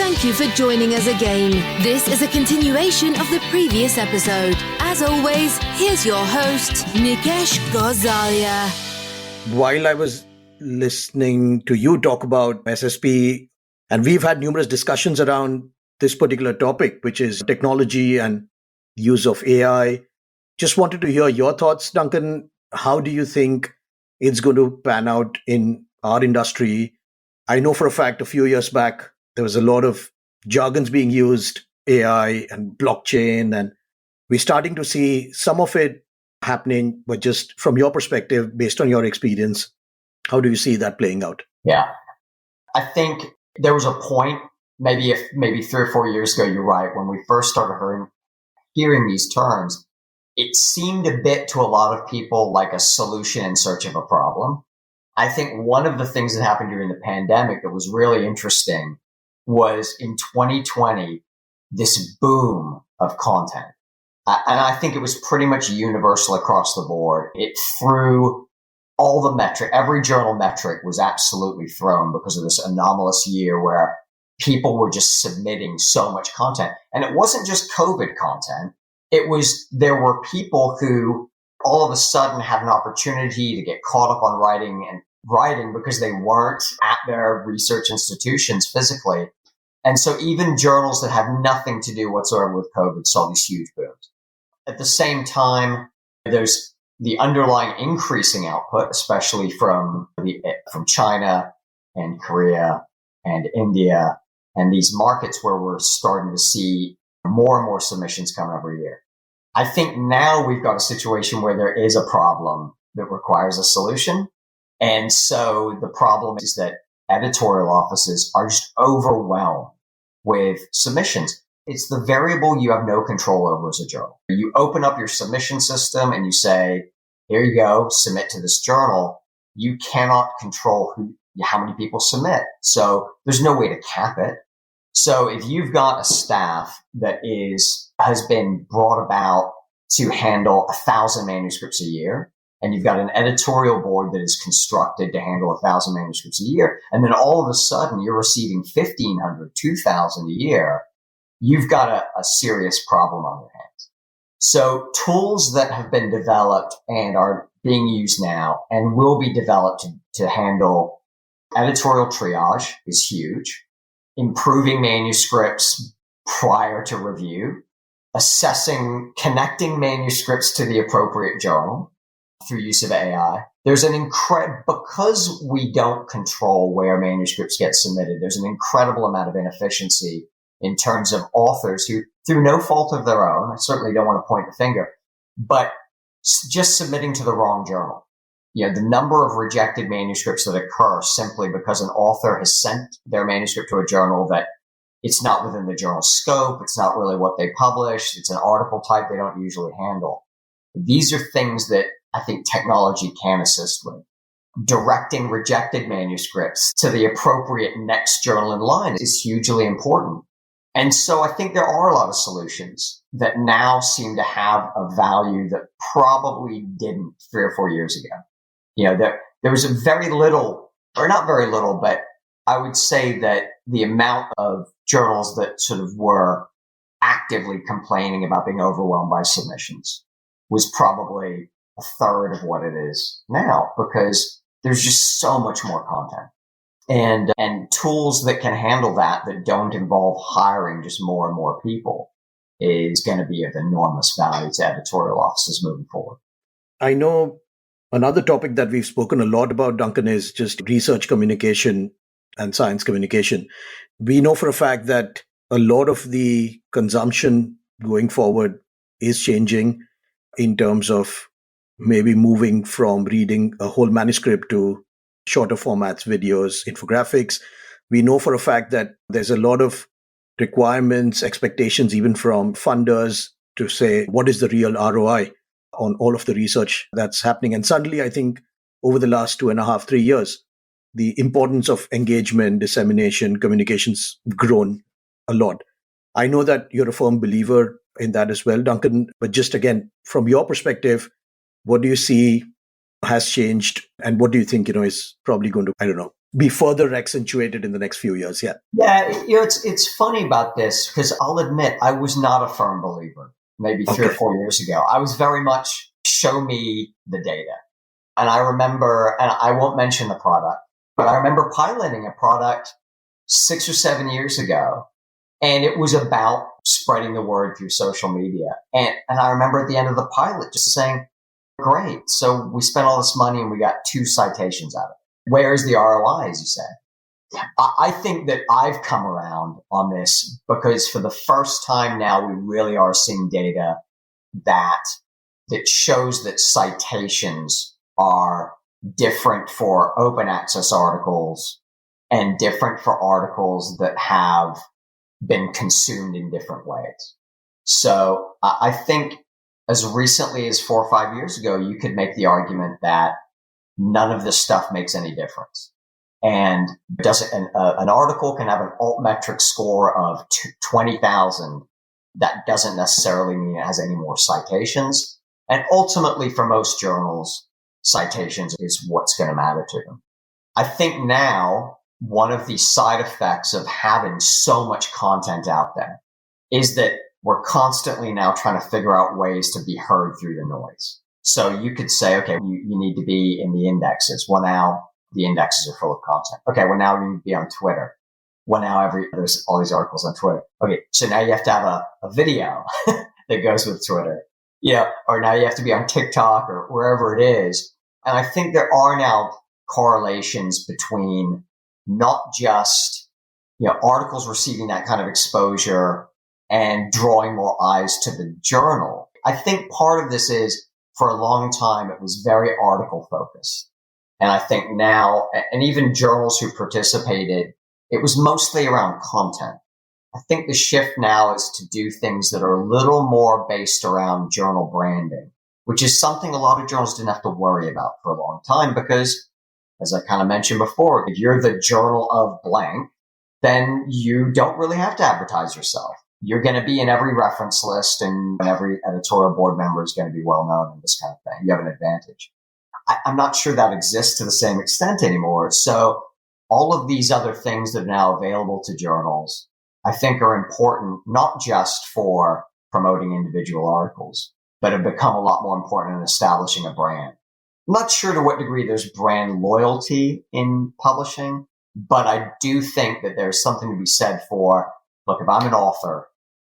Thank you for joining us again. This is a continuation of the previous episode. As always, here's your host, Nikesh Gausalia. While I was listening to you talk about SSP, and we've had numerous discussions around this particular topic, which is technology and use of AI. Just wanted to hear your thoughts, Duncan. How do you think it's going to pan out in our industry? I know for a fact a few years back, there was a lot of jargons being used, AI and blockchain, and we're starting to see some of it happening. But just from your perspective, based on your experience, how do you see that playing out? Yeah, I think there was a point, maybe 3 or 4 years ago, you're right, when we first started hearing these terms, it seemed a bit to a lot of people like a solution in search of a problem. I think one of the things that happened during the pandemic that was really interesting was in 2020, this boom of content. And I think it was pretty much universal across the board. It threw all the metric, every journal metric was absolutely thrown because of this anomalous year where people were just submitting so much content. And it wasn't just COVID content. There were people who all of a sudden had an opportunity to get caught up on writing because they weren't at their research institutions physically. And so even journals that have nothing to do whatsoever with COVID saw these huge booms. At the same time, there's the underlying increasing output, especially from China and Korea and India and these markets where we're starting to see more and more submissions come every year. I think now we've got a situation where there is a problem that requires a solution. And so the problem is that editorial offices are just overwhelmed with submissions. It's the variable you have no control over as a journal. You open up your submission system and you say, here you go, submit to this journal. You cannot control how many people submit. So there's no way to cap it. So if you've got a staff that has been brought about to handle 1,000 manuscripts a year, and you've got an editorial board that is constructed to handle 1,000 manuscripts a year, and then all of a sudden you're receiving 1,500, 2,000 a year, you've got a serious problem on your hands. So tools that have been developed and are being used now and will be developed to handle editorial triage is huge. Improving manuscripts prior to review, connecting manuscripts to the appropriate journal through use of AI. There's because we don't control where manuscripts get submitted, there's an incredible amount of inefficiency in terms of authors who, through no fault of their own, I certainly don't want to point the finger, but just submitting to the wrong journal. The number of rejected manuscripts that occur simply because an author has sent their manuscript to a journal that it's not within the journal's scope. It's not really what they publish. It's an article type they don't usually handle. These are things that I think technology can assist with. Directing rejected manuscripts to the appropriate next journal in line is hugely important. And so I think there are a lot of solutions that now seem to have a value that probably didn't 3 or 4 years ago. There was very little, or not very little, but I would say that the amount of journals that sort of were actively complaining about being overwhelmed by submissions was probably a third of what it is now, because there's just so much more content and tools that can handle that don't involve hiring just more and more people is going to be of enormous value to editorial offices moving forward. I know another topic that we've spoken a lot about, Duncan, is just research communication and science communication. We know for a fact that a lot of the consumption going forward is changing in terms of maybe moving from reading a whole manuscript to shorter formats, videos, infographics. We know for a fact that there's a lot of requirements, expectations, even from funders to say, what is the real ROI on all of the research that's happening? And suddenly, I think over the last 2.5, 3 years, the importance of engagement, dissemination, communications grown a lot. I know that you're a firm believer in that as well, Duncan, but just again, from your perspective, what do you see has changed and what do you think, is probably going to, be further accentuated in the next few years. Yeah. Yeah, it's funny about this because I'll admit I was not a firm believer maybe 3 or 4 years ago. I was very much show me the data. And I remember, and I won't mention the product, but I remember piloting a product 6 or 7 years ago, and it was about spreading the word through social media. And I remember at the end of the pilot just saying, great. So we spent all this money and we got 2 citations out of it. Where's the ROI, as you say? I think that I've come around on this because for the first time now, we really are seeing data that shows that citations are different for open access articles and different for articles that have been consumed in different ways. So I think as recently as 4 or 5 years ago, you could make the argument that none of this stuff makes any difference. And an article can have an altmetric score of 20,000. That doesn't necessarily mean it has any more citations. And ultimately, for most journals, citations is what's going to matter to them. I think now one of the side effects of having so much content out there is that we're constantly now trying to figure out ways to be heard through the noise. So you could say, okay, you need to be in the indexes. Well, now the indexes are full of content. Okay, well, now you need to be on Twitter. Well, now there's all these articles on Twitter. Okay, so now you have to have a video that goes with Twitter. Yeah, or now you have to be on TikTok or wherever it is. And I think there are now correlations between not just, articles receiving that kind of exposure and drawing more eyes to the journal. I think part of this is for a long time, it was very article focused. And I think now, and even journals who participated, it was mostly around content. I think the shift now is to do things that are a little more based around journal branding, which is something a lot of journals didn't have to worry about for a long time because, as I kind of mentioned before, if you're the journal of blank, then you don't really have to advertise yourself. You're going to be in every reference list and every editorial board member is going to be well known and this kind of thing. You have an advantage. I'm not sure that exists to the same extent anymore. So all of these other things that are now available to journals, I think are important, not just for promoting individual articles, but have become a lot more important in establishing a brand. I'm not sure to what degree there's brand loyalty in publishing, but I do think that there's something to be said for, look, if I'm an author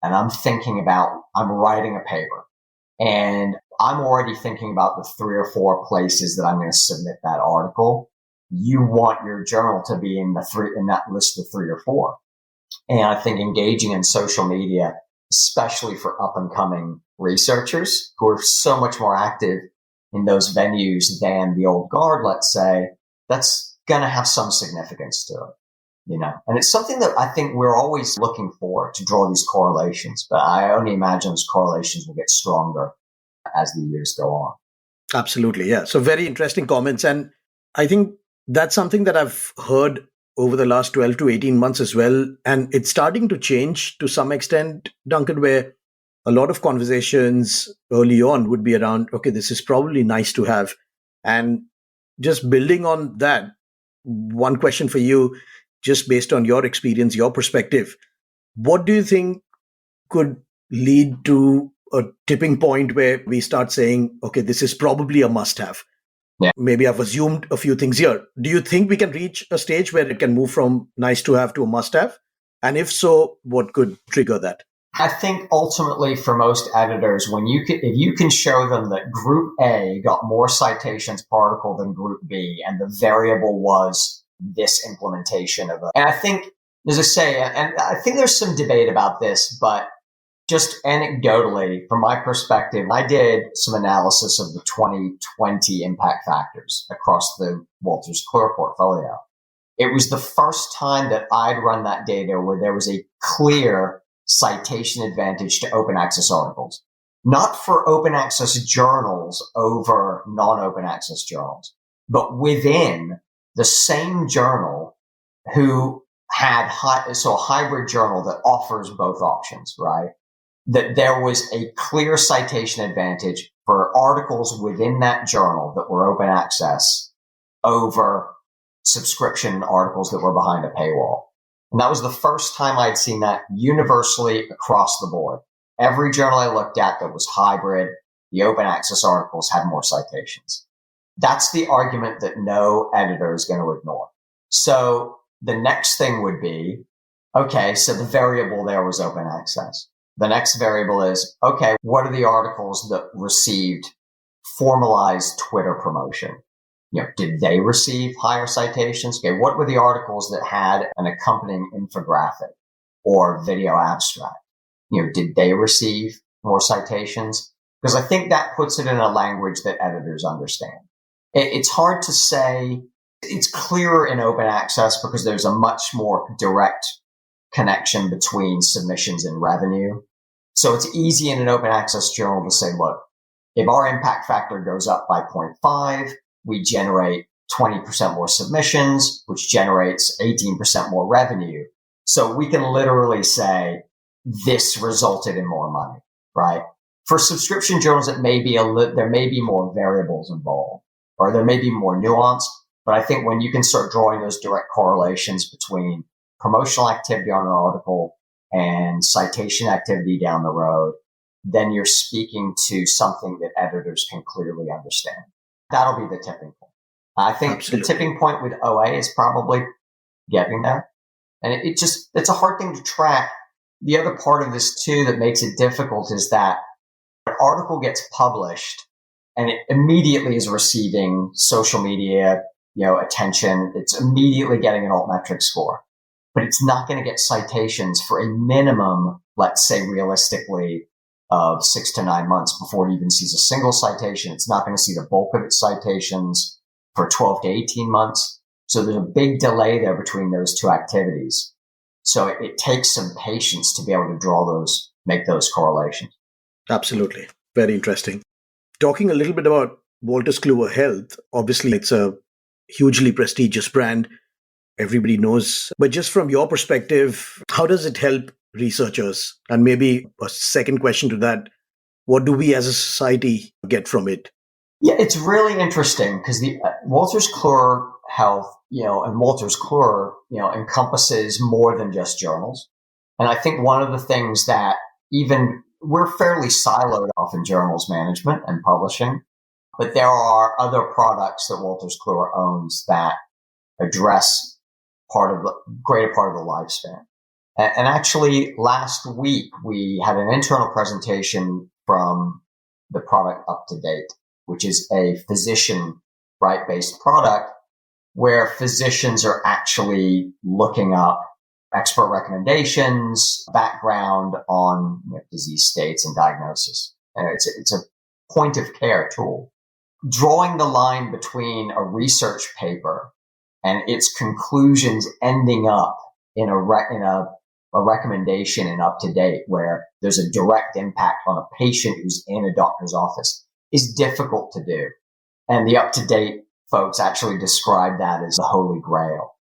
and I'm writing a paper and I'm already thinking about the 3 or 4 places that I'm going to submit that article, you want your journal to be in that list of 3 or 4. And I think engaging in social media, especially for up and coming researchers who are so much more active in those venues than the old guard, let's say, that's going to have some significance to it, and it's something that I think we're always looking for to draw these correlations, but I only imagine those correlations will get stronger as the years go on. Absolutely. Yeah. So very interesting comments. And I think that's something that I've heard over the last 12 to 18 months as well. And it's starting to change to some extent, Duncan, where a lot of conversations early on would be around, okay, this is probably nice to have. And just building on that, one question for you, just based on your experience, your perspective, what do you think could lead to a tipping point where we start saying, okay, this is probably a must-have? Yeah. Maybe I've assumed a few things here. Do you think we can reach a stage where it can move from nice to have to a must-have? And if so, what could trigger that? I think ultimately for most editors, if you can show them that Group A got more citations per article than Group B, and the variable was this implementation of it. And I think, as I say, and I think there's some debate about this, but just anecdotally, from my perspective, I did some analysis of the 2020 impact factors across the Wolters Kluwer portfolio. It was the first time that I'd run that data where there was a clear citation advantage to open access articles, not for open access journals over non-open access journals, but within the same journal who had a hybrid journal that offers both options, right? That there was a clear citation advantage for articles within that journal that were open access over subscription articles that were behind a paywall. And that was the first time I'd seen that universally across the board. Every journal I looked at that was hybrid, the open access articles had more citations. That's the argument that no editor is going to ignore. So the next thing would be, okay, so the variable there was open access. The next variable is, okay, what are the articles that received formalized Twitter promotion? Did they receive higher citations? Okay, what were the articles that had an accompanying infographic or video abstract? Did they receive more citations? Because I think that puts it in a language that editors understand. It's hard to say. It's clearer in open access because there's a much more direct connection between submissions and revenue. So it's easy in an open access journal to say, look, if our impact factor goes up by 0.5, we generate 20% more submissions, which generates 18% more revenue. So we can literally say this resulted in more money, right? For subscription journals, there may be more variables involved, or there may be more nuance. But I think when you can start drawing those direct correlations between promotional activity on an article and citation activity down the road, then you're speaking to something that editors can clearly understand. That'll be the tipping point. I think Absolutely. The tipping point with OA is probably getting there. And it's a hard thing to track. The other part of this too that makes it difficult is that an article gets published and it immediately is receiving social media, attention. It's immediately getting an altmetric score, but it's not going to get citations for a minimum, let's say realistically, of 6 to 9 months before it even sees a single citation. It's not going to see the bulk of its citations for 12 to 18 months. So there's a big delay there between those two activities. So it takes some patience to be able to make those correlations. Absolutely. Very interesting. Talking a little bit about Wolters Kluwer Health, obviously it's a hugely prestigious brand. Everybody knows. But just from your perspective, how does it help researchers? And maybe a second question to that, what do we as a society get from it? Yeah, it's really interesting because the Wolters Kluwer Health, and Wolters Kluwer, encompasses more than just journals. And I think one of the things that we're fairly siloed off in journals management and publishing, but there are other products that Wolters Kluwer owns that address greater part of the lifespan. And actually last week we had an internal presentation from the product Up to Date, which is a physician based product where physicians are actually looking up expert recommendations, background on disease states and diagnosis. And it's a point of care tool. Drawing the line between a research paper and its conclusions ending up in a recommendation in Up to Date where there's a direct impact on a patient who's in a doctor's office is difficult to do. And the Up to Date folks actually describe that as the holy grail.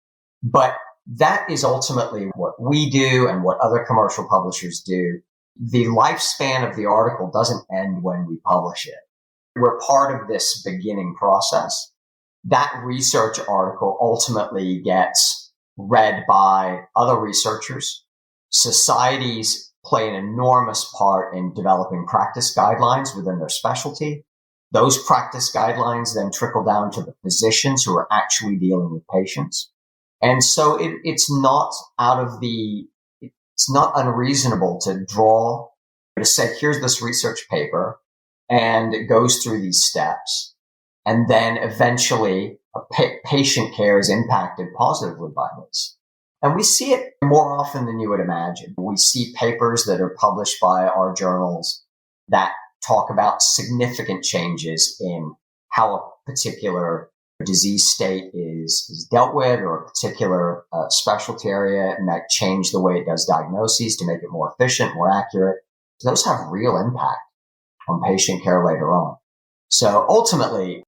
But that is ultimately what we do and what other commercial publishers do. The lifespan of the article doesn't end when we publish it. We're part of this beginning process. That research article ultimately gets read by other researchers. Societies play an enormous part in developing practice guidelines within their specialty. Those practice guidelines then trickle down to the physicians who are actually dealing with patients. And so it's not unreasonable to say, here's this research paper, and it goes through these steps. And then eventually patient care is impacted positively by this. And we see it more often than you would imagine. We see papers that are published by our journals that talk about significant changes in how a particular disease state is dealt with, or a particular specialty area, and that change the way it does diagnoses to make it more efficient, more accurate. Those have real impact on patient care later on. So ultimately,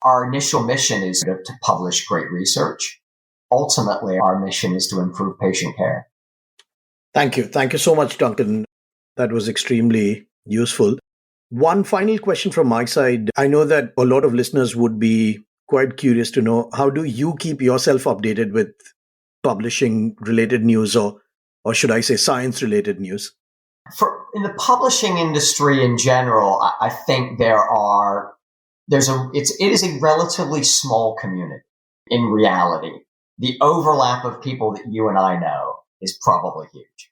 our initial mission is to publish great research. Ultimately, our mission is to improve patient care. Thank you. Thank you so much, Duncan. That was extremely useful. One final question from my side. I know that a lot of listeners would be quite curious to know, how do you keep yourself updated with publishing related news, or should I say science related news? In the publishing industry in general, I think it is a relatively small community in reality. The overlap of people that you and I know is probably huge.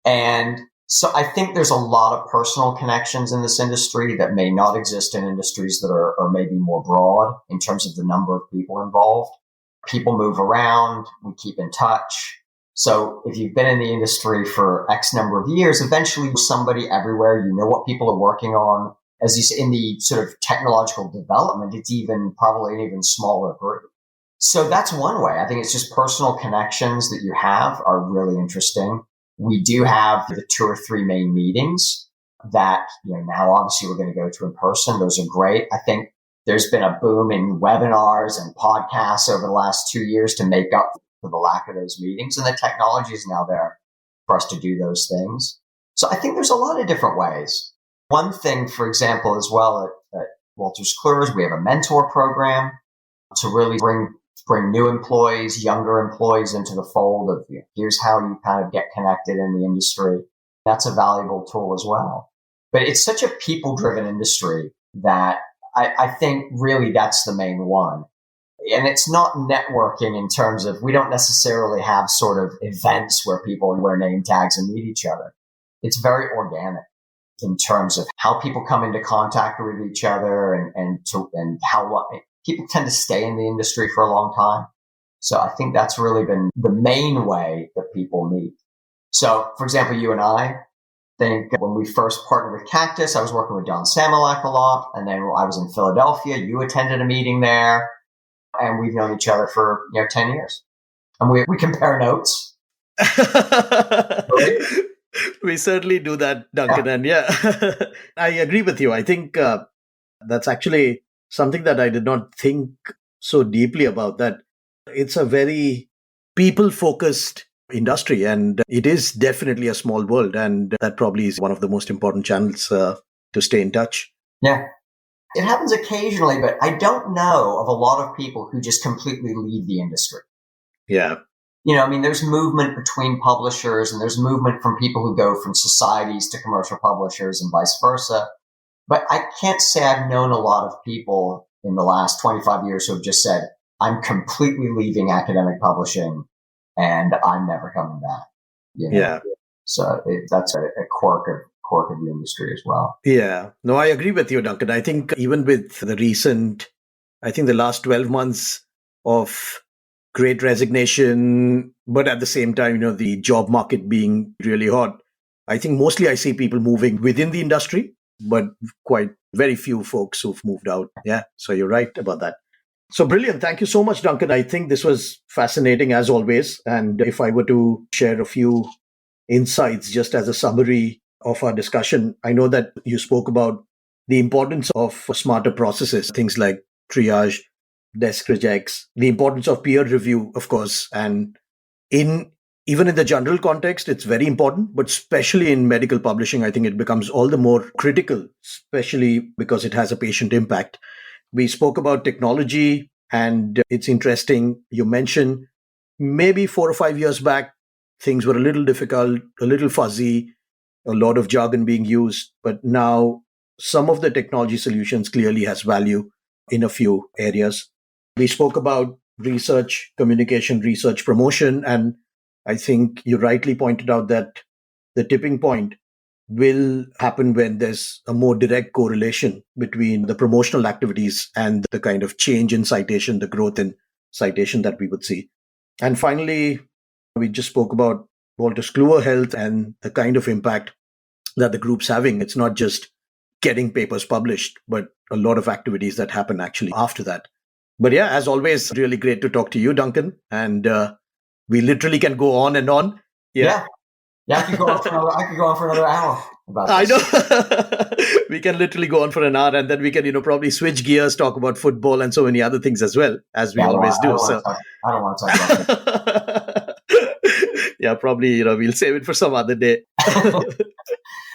And so I think there's a lot of personal connections in this industry that may not exist in industries that are maybe more broad in terms of the number of people involved. People move around. We keep in touch. So if you've been in the industry for X number of years, eventually somebody everywhere, you know what people are working on. As you say, in the sort of technological development, it's probably an even smaller group. So that's one way. I think it's just personal connections that you have are really interesting. We do have the 2 or 3 main meetings that, now obviously we're going to go to in person. Those are great. I think there's been a boom in webinars and podcasts over the last 2 years to make up for the lack of those meetings. And the technology is now there for us to do those things. So I think there's a lot of different ways. One thing, for example, as well at Wolters Kluwer, we have a mentor program to really bring new employees, younger employees into the fold of, here's how you kind of get connected in the industry. That's a valuable tool as well. But it's such a people-driven industry that I think really that's the main one. And it's not networking in terms of, we don't necessarily have sort of events where people wear name tags and meet each other. It's very organic in terms of how people come into contact with each other and how people tend to stay in the industry for a long time. So I think that's really been the main way that people meet. So, for example, you and I think when we first partnered with Cactus, I was working with Don Samolek a lot. And then I was in Philadelphia. You attended a meeting there. And we've known each other for 10 years. And we compare notes. Right? We certainly do that, Duncan. And I agree with you. I think that's actually something that I did not think so deeply about, that it's a very people-focused industry, and it is definitely a small world, and that probably is one of the most important channels to stay in touch. Yeah. It happens occasionally, but I don't know of a lot of people who just completely leave the industry. Yeah. There's movement between publishers, and there's movement from people who go from societies to commercial publishers and vice versa. But I can't say I've known a lot of people in the last 25 years who have just said, I'm completely leaving academic publishing and I'm never coming back. Yeah. So that's a quirk of the industry as well. Yeah. No, I agree with you, Duncan. I think even with the last 12 months of great resignation, but at the same time, the job market being really hot, I think mostly I see people moving within the industry, but quite very few folks who've moved out. Yeah. So you're right about that. So brilliant. Thank you so much, Duncan. I think this was fascinating as always. And if I were to share a few insights just as a summary of our discussion, I know that you spoke about the importance of smarter processes, things like triage, desk rejects, the importance of peer review, of course. And even in the general context, it's very important, but especially in medical publishing, I think it becomes all the more critical, especially because it has a patient impact. We spoke about technology, and it's interesting. You mentioned maybe 4 or 5 years back, things were a little difficult, a little fuzzy, a lot of jargon being used. But now some of the technology solutions clearly has value in a few areas. We spoke about research, communication, research promotion, and I think you rightly pointed out that the tipping point will happen when there's a more direct correlation between the promotional activities and the kind of change in citation, the growth in citation that we would see. And finally, we just spoke about Wolters Kluwer Health and the kind of impact that the group's having. It's not just getting papers published, but a lot of activities that happen actually after that. But yeah, as always, really great to talk to you, Duncan. And we literally can go on and on. Yeah, I could go on for another hour about this. I know. We can literally go on for an hour, and then we can, probably switch gears, talk about football and so many other things as well, as we always do. I don't want to talk about it. Yeah, probably, we'll save it for some other day. Yeah,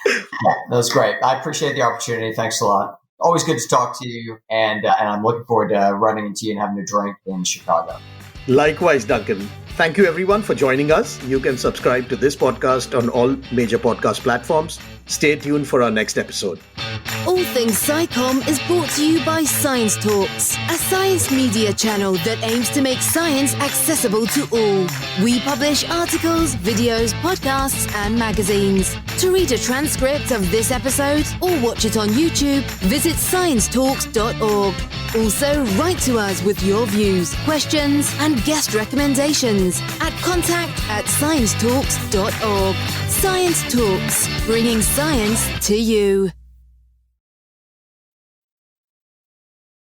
that was great. I appreciate the opportunity. Thanks a lot. Always good to talk to you, and I'm looking forward to running into you and having a drink in Chicago. Likewise, Duncan. Thank you everyone for joining us. You can subscribe to this podcast on all major podcast platforms. Stay tuned for our next episode. All Things SciComm is brought to you by Science Talks, a science media channel that aims to make science accessible to all. We publish articles, videos, podcasts, and magazines. To read a transcript of this episode or watch it on YouTube, visit sciencetalks.org. Also, write to us with your views, questions, and guest recommendations at contact@sciencetalks.org. Science Talks, bringing science to you.